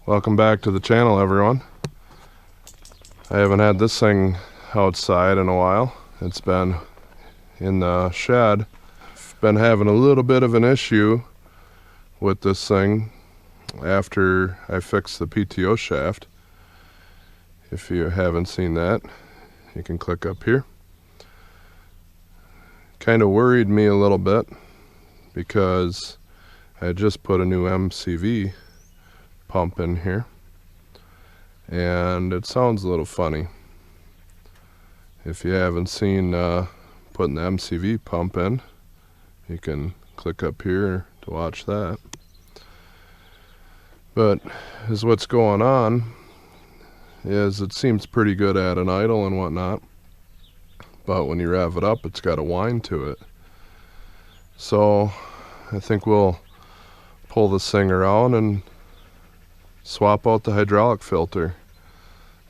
Welcome back to the channel, everyone. I haven't had this thing outside in a while. It's been in the shed. I've been having a little bit of an issue with this thing after I fixed the PTO shaft. If you haven't seen that, you can click up here. Kind of worried me a little bit because I just put a new MCV pump in here and it sounds a little funny. If you haven't seen putting the MCV pump in, you can click up here to watch that. But is what's going on is it seems pretty good at an idle and whatnot, but when you rev it up, it's got a whine to it. So I think we'll pull this thing around and swap out the hydraulic filter.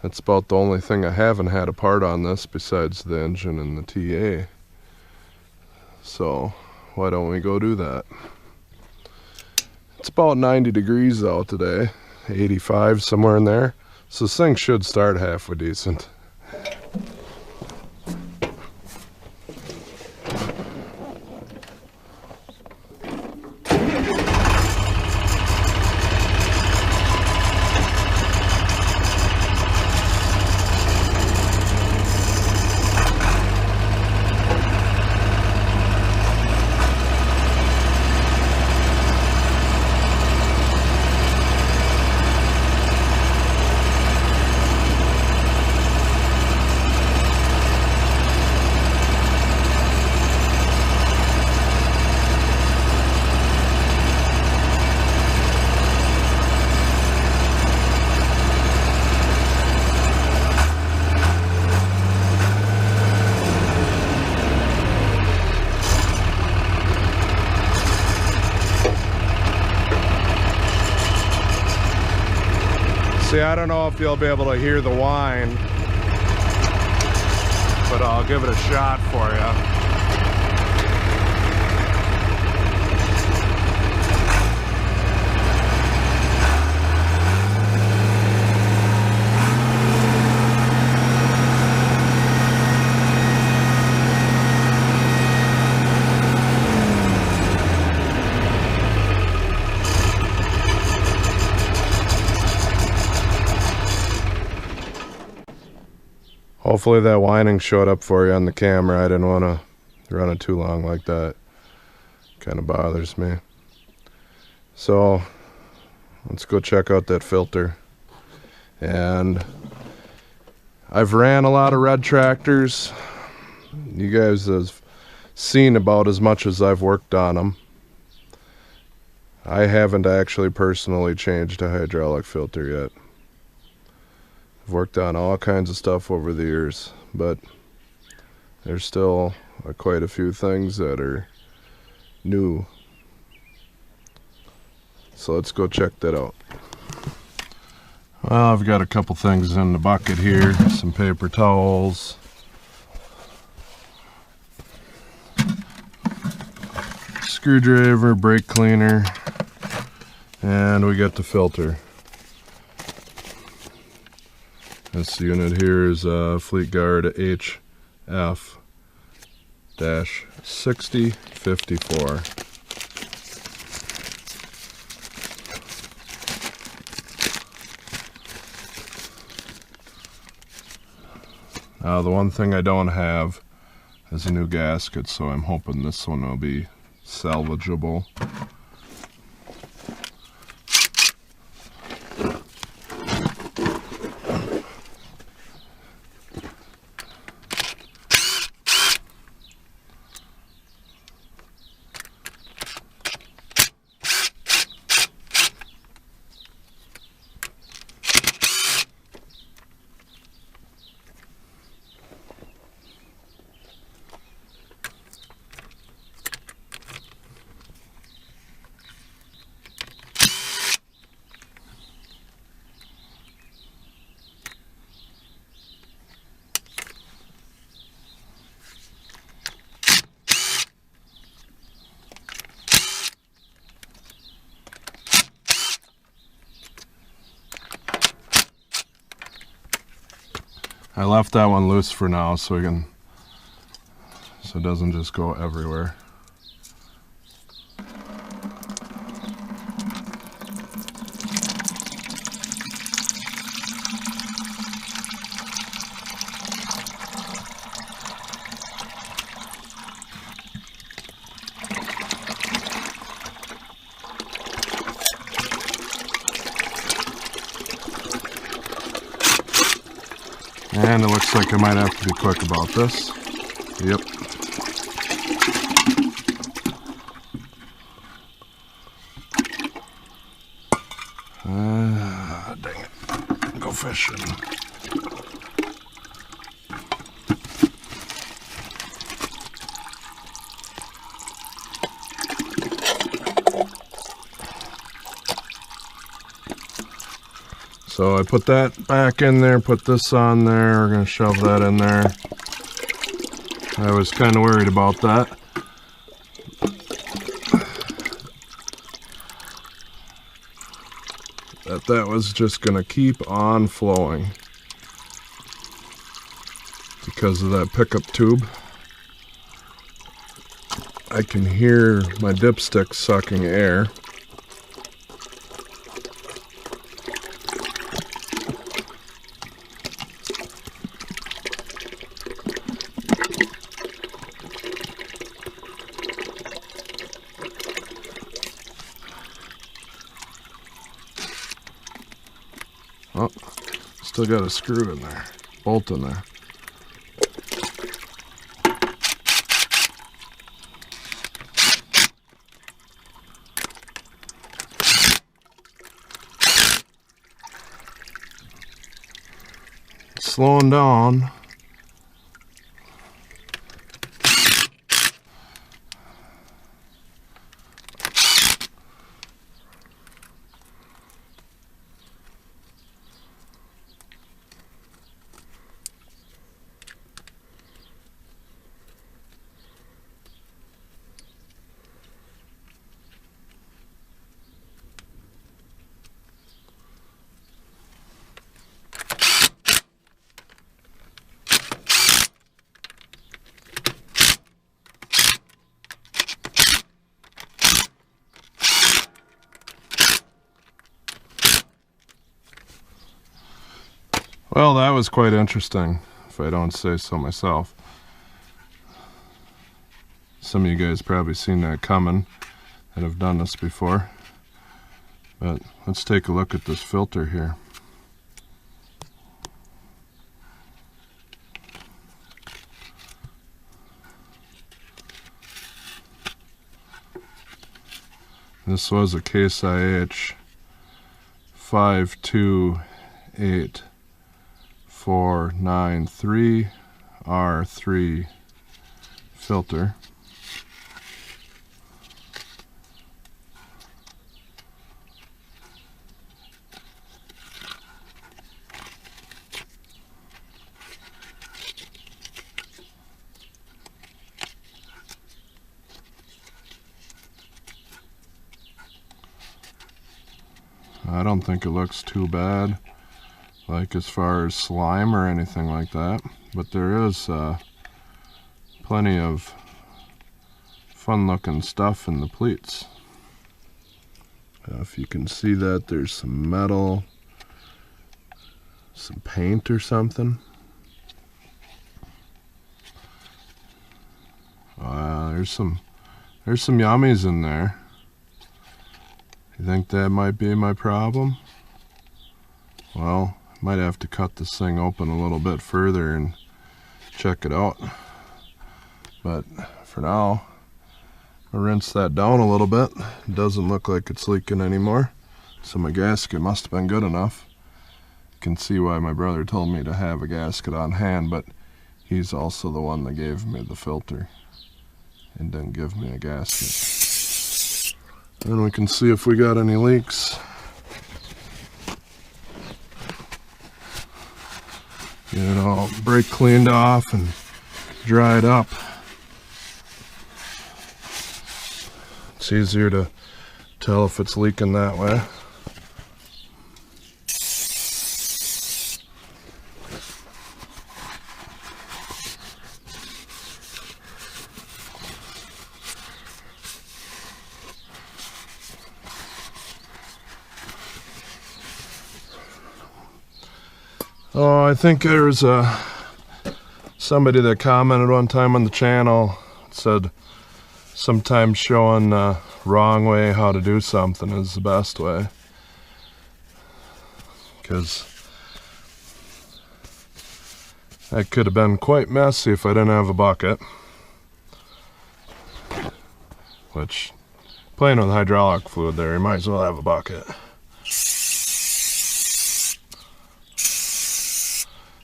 That's about the only thing I haven't had a part on this besides the engine and the TA. So why don't we go do that? It's about 90 degrees out today, 85 somewhere in there. So this thing should start halfway decent. See, I don't know if you'll be able to hear the whine, but I'll give it a shot for you. Hopefully that whining showed up for you on the camera. I didn't want to run it too long like that. Kind of bothers me. So let's go check out that filter. And I've ran a lot of red tractors. You guys have seen about as much as I've worked on them. I haven't actually personally changed a hydraulic filter yet. I've worked on all kinds of stuff over the years, but there's still quite a few things that are new. So let's go check that out. Well, I've got a couple things in the bucket here, some paper towels, screwdriver, brake cleaner, and we got the filter. This unit here is a Fleetguard HF-6054. The one thing I don't have is a new gasket, so I'm hoping this one will be salvageable. I left that one loose for now so it doesn't just go everywhere. And it looks like I might have to be quick about this. Yep. Dang it. Go fishing. So I put that back in there, put this on there. We're going to shove that in there. I was kind of worried about that. That was just going to keep on flowing because of that pickup tube. I can hear my dipstick sucking air. Oh, still got a screw in there, bolt in there. Slowing down. Well, that was quite interesting, if I don't say so myself. Some of you guys probably seen that coming that have done this before. But let's take a look at this filter here. This was a Case IH 528.493 R3 filter. I don't think it looks too bad, like as far as slime or anything like that, but there is plenty of fun looking stuff in the pleats. If you can see that, there's some metal, some paint or something. There's some yummies in there. You think that might be my problem? Well, I might have to cut this thing open a little bit further and check it out. But for now, I'll rinse that down a little bit. It doesn't look like it's leaking anymore, so my gasket must have been good enough. You can see why my brother told me to have a gasket on hand, but he's also the one that gave me the filter and didn't give me a gasket. Then we can see if we got any leaks. Get it all brake cleaned off and dried up. It's easier to tell if it's leaking that way. Oh, I think there was somebody that commented one time on the channel, said sometimes showing the wrong way how to do something is the best way. Because that could have been quite messy if I didn't have a bucket. Which, playing with hydraulic fluid there, you might as well have a bucket.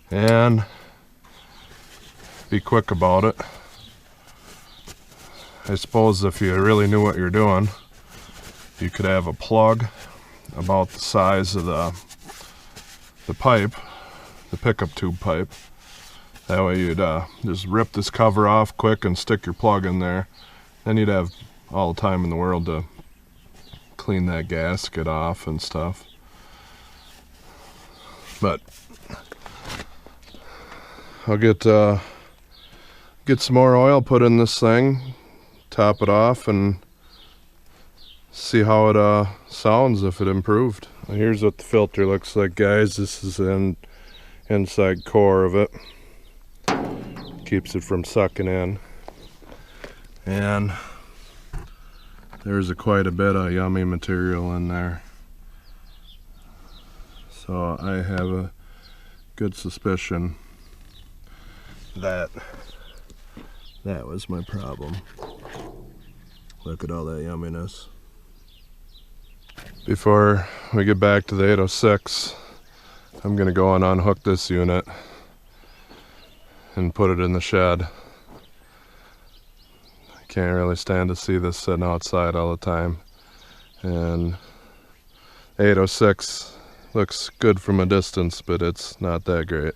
And be quick about it. I suppose if you really knew what you're doing, you could have a plug about the size of the pipe, the pickup tube pipe. That way you'd just rip this cover off quick and stick your plug in there. Then you'd have all the time in the world to clean that gasket off and stuff. But I'll get some more oil put in this thing, top it off, and see how it sounds, if it improved. Here's what the filter looks like, guys. This is the inside core of it. Keeps it from sucking in. And there's quite a bit of yummy material in there. So I have a good suspicion that was my problem. Look at all that yumminess. Before we get back to the 806, I'm gonna go and unhook this unit and put it in the shed. I can't really stand to see this sitting outside all the time. And 806 looks good from a distance, but it's not that great.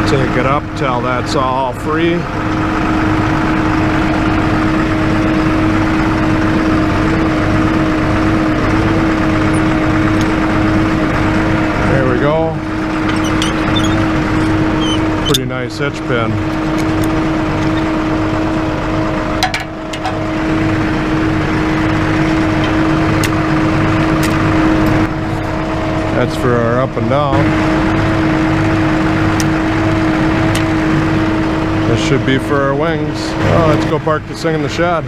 Take it up till that's all free. There we go. Pretty nice hitch pin. That's for our up and down. This should be for our wings. Oh, let's go park this thing in the shed.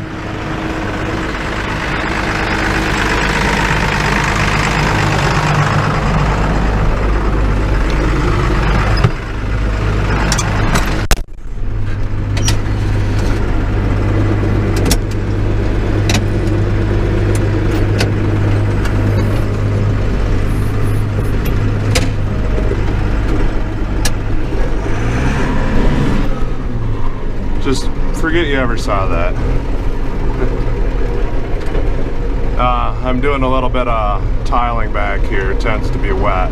Just forget you ever saw that. I'm doing a little bit of tiling back here. It tends to be wet.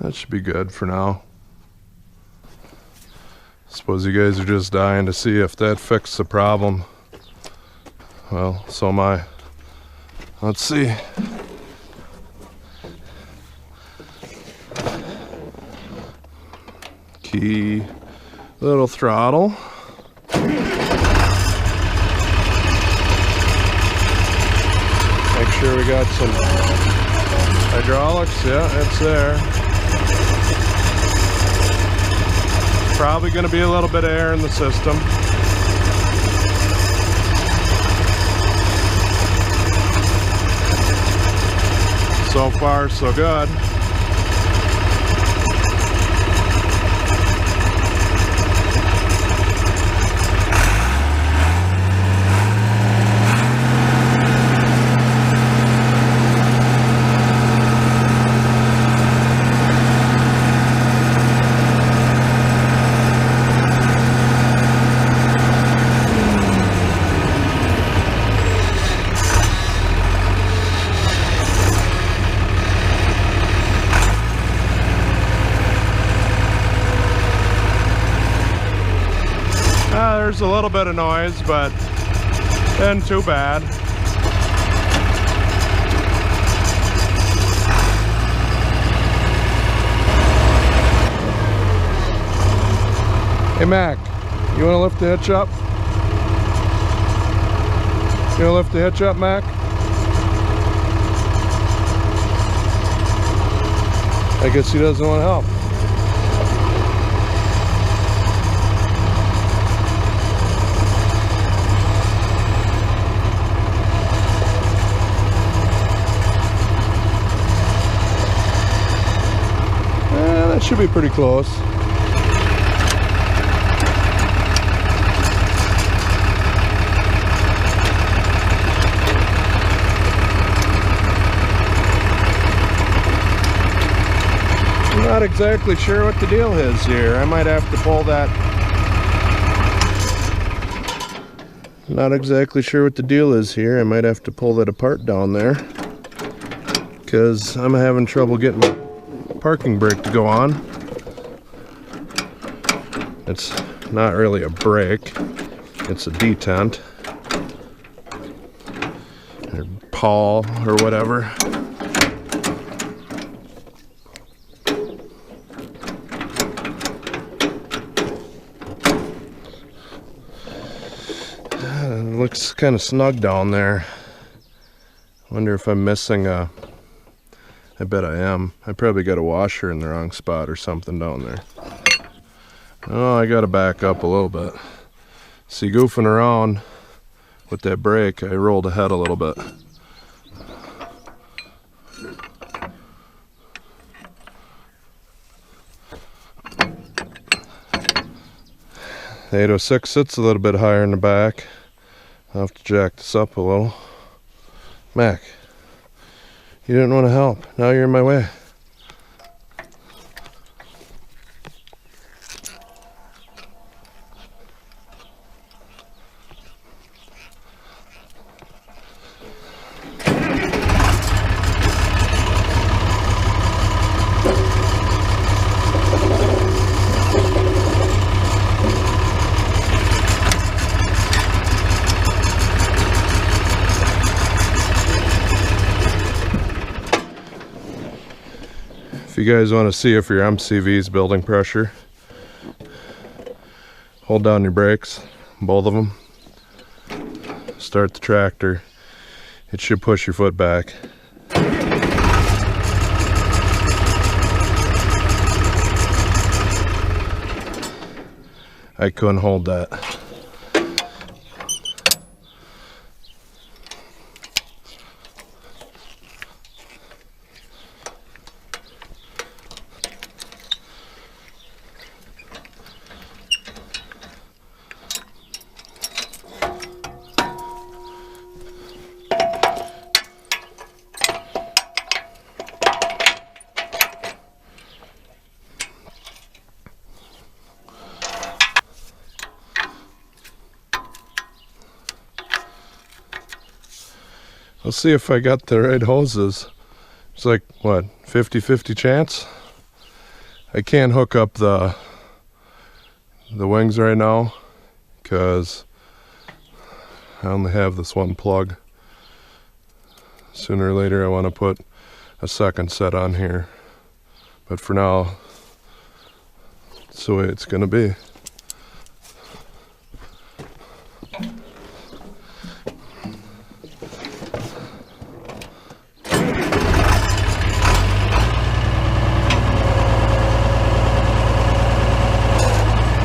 That should be good for now. Suppose you guys are just dying to see if that fixed the problem. Well, so am I. Let's see. Key, little throttle. Make sure we got some hydraulics. Yeah, it's there. Probably going to be a little bit of air in the system. So far, so good. there's a little bit of noise, but isn't too bad. Hey Mac, you want to lift the hitch up? You want to lift the hitch up, Mac? I guess he doesn't want to help. That should be pretty close. I'm not exactly sure what the deal is here. I might have to pull that. Not exactly sure what the deal is here. I might have to pull that apart down there, because I'm having trouble getting my parking brake to go on. It's not really a brake, it's a detent or pawl or whatever. It looks kind of snug down there. Wonder if I'm missing a... I bet I am. I probably got a washer in the wrong spot or something down there. Oh, I gotta back up a little bit. See, goofing around with that brake, I rolled ahead a little bit. The 806 sits a little bit higher in the back. I'll have to jack this up a little. Mac, you didn't want to help. Now you're in my way. If you guys want to see if your MCV is building pressure, hold down your brakes, both of them. Start the tractor. It should push your foot back. I couldn't hold that. Let's see if I got the right hoses. It's like, what, 50-50 chance? I can't hook up the wings right now because I only have this one plug. Sooner or later I want to put a second set on here. But for now, it's the way it's going to be.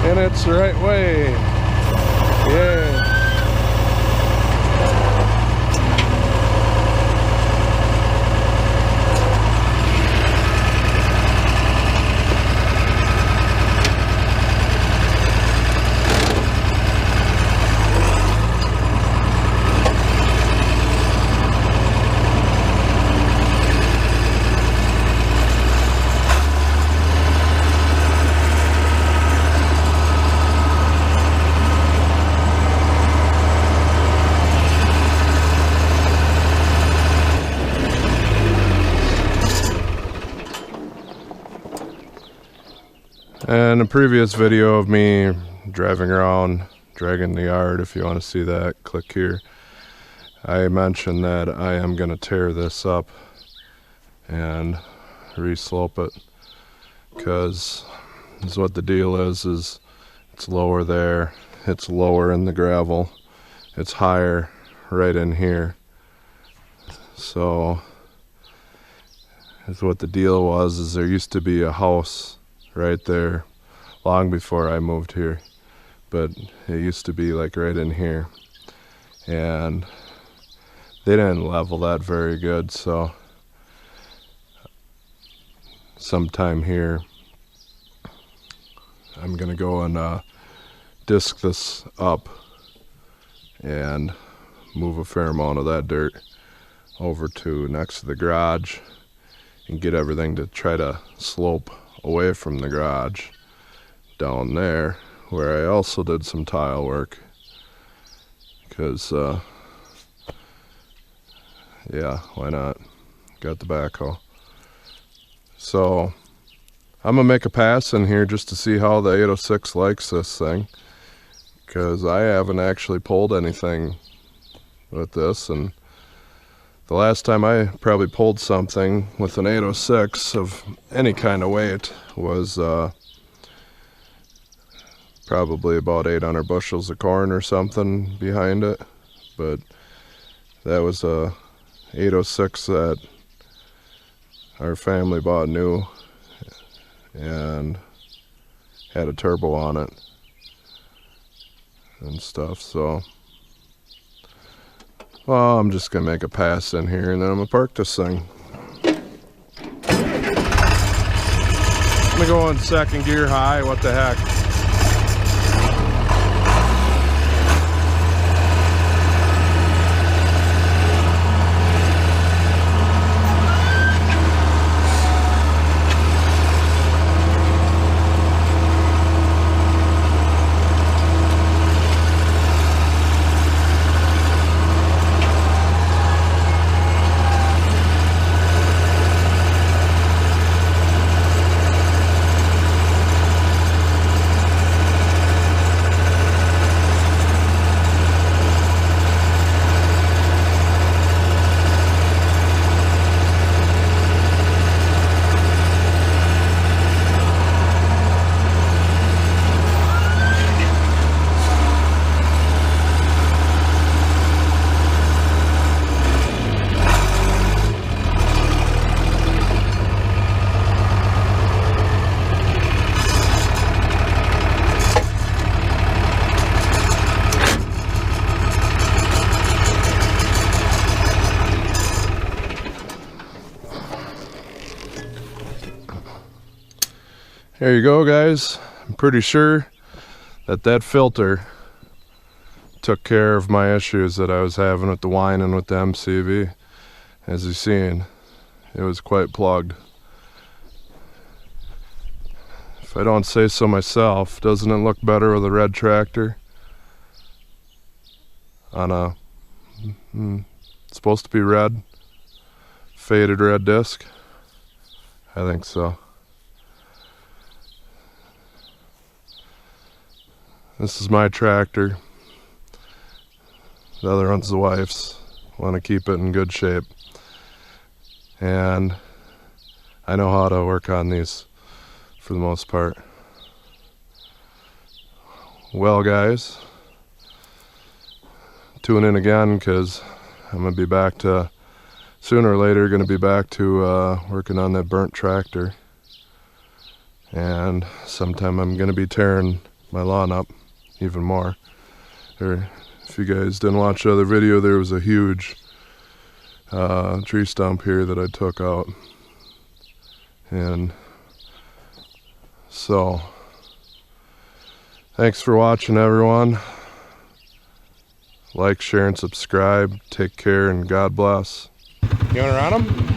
And it's the right way. Yeah. And a previous video of me driving around dragging the yard. If you want to see that, click here. I mentioned that I am going to tear this up and re-slope it, because is what the deal is it's lower there, it's lower in the gravel, it's higher right in here. So is what the deal was, is there used to be a house right there long before I moved here, but it used to be like right in here, and they didn't level that very good. So sometime here I'm gonna go and disc this up and move a fair amount of that dirt over to next to the garage and get everything to try to slope away from the garage down there, where I also did some tile work, because yeah, why not? Got the backhoe. So I'm gonna make a pass in here just to see how the 806 likes this thing, because I haven't actually pulled anything with this, and the last time I probably pulled something with an 806 of any kind of weight was probably about 800 bushels of corn or something behind it. But that was a 806 that our family bought new and had a turbo on it and stuff. So well, I'm just gonna make a pass in here and then I'm gonna park this thing. I'm gonna go in second gear high, what the heck. There you go, guys. I'm pretty sure that that filter took care of my issues that I was having with the whining with the MCV. As you've seen, it was quite plugged. If I don't say so myself, doesn't it look better with a red tractor on a it's supposed to be red, faded red disc? I think so. This is my tractor. The other one's the wife's. Want to keep it in good shape. And I know how to work on these for the most part. Well, guys, tune in again, because I'm going to be back to, sooner or later, going to be back to working on that burnt tractor. And sometime I'm going to be tearing my lawn up even more. Or if you guys didn't watch the other video, there was a huge tree stump here that I took out. And so thanks for watching, everyone. Like, share, and subscribe. Take care, and God bless. You want to run them?